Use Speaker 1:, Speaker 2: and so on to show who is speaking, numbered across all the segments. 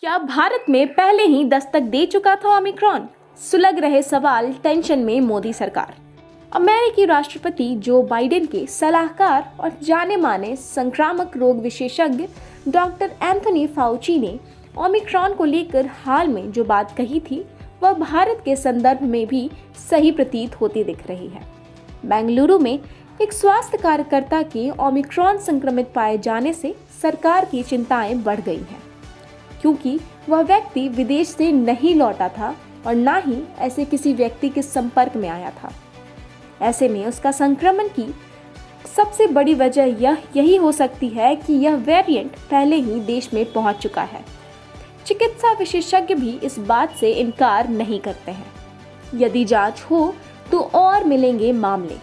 Speaker 1: क्या भारत में पहले ही दस्तक दे चुका था ओमिक्रॉन? सुलग रहे सवाल, टेंशन में मोदी सरकार। अमेरिकी राष्ट्रपति जो बाइडेन के सलाहकार और जाने माने संक्रामक रोग विशेषज्ञ डॉक्टर एंथनी फाउची ने ओमिक्रॉन को लेकर हाल में जो बात कही थी वह भारत के संदर्भ में भी सही प्रतीत होती दिख रही है। बेंगलुरु में एक स्वास्थ्य कार्यकर्ता के ओमिक्रॉन संक्रमित पाए जाने से सरकार की चिंताएं बढ़ गई हैं, क्योंकि वह व्यक्ति विदेश से नहीं लौटा था और ना ही ऐसे किसी व्यक्ति के संपर्क में आया था। ऐसे में उसका संक्रमण की सबसे बड़ी वजह यही हो सकती है कि यह वेरिएंट पहले ही देश में पहुंच चुका है। चिकित्सा विशेषज्ञ भी इस बात से इनकार नहीं करते हैं। यदि जांच हो तो और मिलेंगे मामले।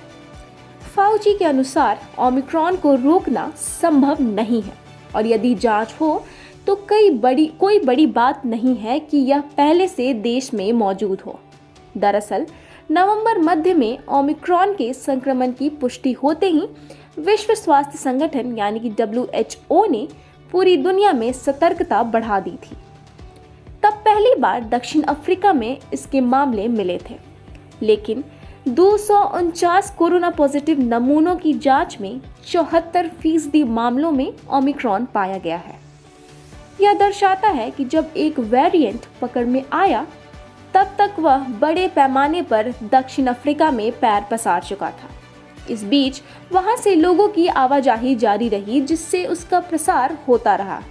Speaker 1: फाउची के अनुसार ओमिक्रॉन को रोकना संभव नहीं है और यदि जांच हो तो कोई बड़ी बात नहीं है कि यह पहले से देश में मौजूद हो। दरअसल नवंबर मध्य में ओमिक्रॉन के संक्रमण की पुष्टि होते ही विश्व स्वास्थ्य संगठन यानी कि WHO ने पूरी दुनिया में सतर्कता बढ़ा दी थी। तब पहली बार दक्षिण अफ्रीका में इसके मामले मिले थे, लेकिन 249 कोरोना पॉजिटिव नमूनों की जांच में 74% मामलों में ओमिक्रॉन पाया गया है। यह दर्शाता है कि जब एक वेरिएंट पकड़ में आया तब तक वह बड़े पैमाने पर दक्षिण अफ्रीका में पैर पसार चुका था। इस बीच वहां से लोगों की आवाजाही जारी रही, जिससे उसका प्रसार होता रहा।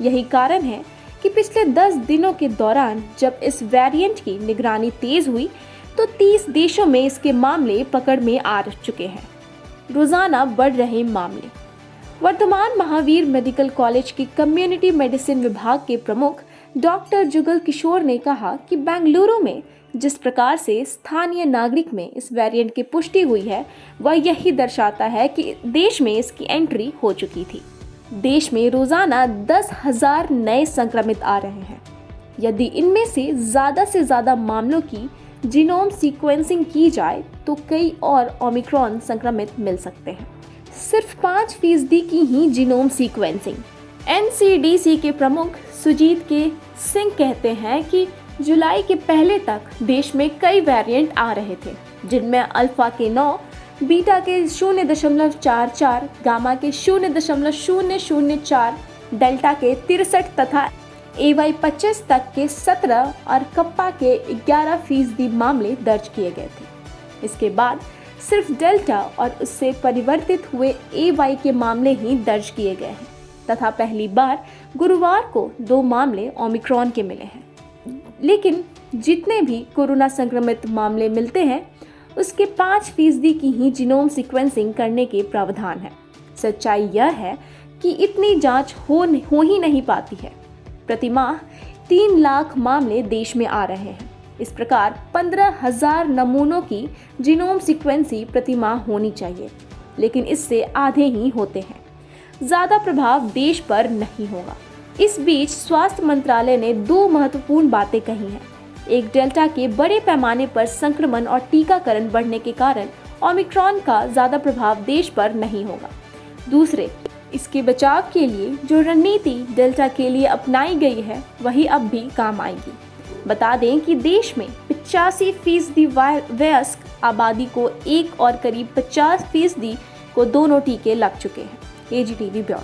Speaker 1: यही कारण है कि पिछले 10 दिनों के दौरान जब इस वेरिएंट की निगरानी तेज हुई तो 30 देशों में इसके मामले पकड़ में आ चुके हैं। रोजाना बढ़ रहे मामले। वर्धमान महावीर मेडिकल कॉलेज की कम्युनिटी मेडिसिन विभाग के प्रमुख डॉक्टर जुगल किशोर ने कहा कि बेंगलुरु में जिस प्रकार से स्थानीय नागरिक में इस वेरिएंट की पुष्टि हुई है वह यही दर्शाता है कि देश में इसकी एंट्री हो चुकी थी। देश में रोजाना 10,000 नए संक्रमित आ रहे हैं। यदि इनमें से ज़्यादा मामलों की जीनोम सीक्वेंसिंग की जाए तो कई और ओमिक्रॉन संक्रमित मिल सकते हैं। सिर्फ 5% की ही जीनोम सीक्वेंसिंग। NCDC के प्रमुख सुजीत के सिंह कहते हैं कि जुलाई के पहले तक देश में कई वेरिएंट आ रहे थे, जिनमें अल्फा के 9, बीटा के 0.44, गामा के 0.004, डेल्टा के 63 तथा AY 25 तक के 17 और कप्पा के 11% मामले दर्ज किए गए थे। इसके बाद सिर्फ डेल्टा और उससे परिवर्तित हुए AY के मामले ही दर्ज किए गए हैं तथा पहली बार गुरुवार को 2 मामले ओमिक्रॉन के मिले हैं। लेकिन जितने भी कोरोना संक्रमित मामले मिलते हैं उसके 5% की ही जीनोम सीक्वेंसिंग करने के प्रावधान है। सच्चाई यह है कि इतनी जांच हो ही नहीं पाती है। प्रतिमाह 3 लाख मामले देश में आ रहे हैं। इस प्रकार 15,000 नमूनों की जीनोम सीक्वेंसिंग प्रतिमाह होनी चाहिए, लेकिन इससे आधे ही होते हैं। ज़्यादा प्रभाव देश पर नहीं होगा। इस बीच स्वास्थ्य मंत्रालय ने 2 महत्वपूर्ण बातें कही हैं। एक, डेल्टा के बड़े पैमाने पर संक्रमण और टीकाकरण बढ़ने के कारण ओमिक्रॉन का ज़्यादा प्रभाव देश पर नहीं होगा। दूसरे, इसके बचाव के लिए जो रणनीति डेल्टा के लिए अपनाई गई है वही अब भी काम आएगी। बता दें कि देश में 85% वयस्क आबादी को एक और करीब 50% को दोनों टीके लग चुके हैं। AGTV bureau.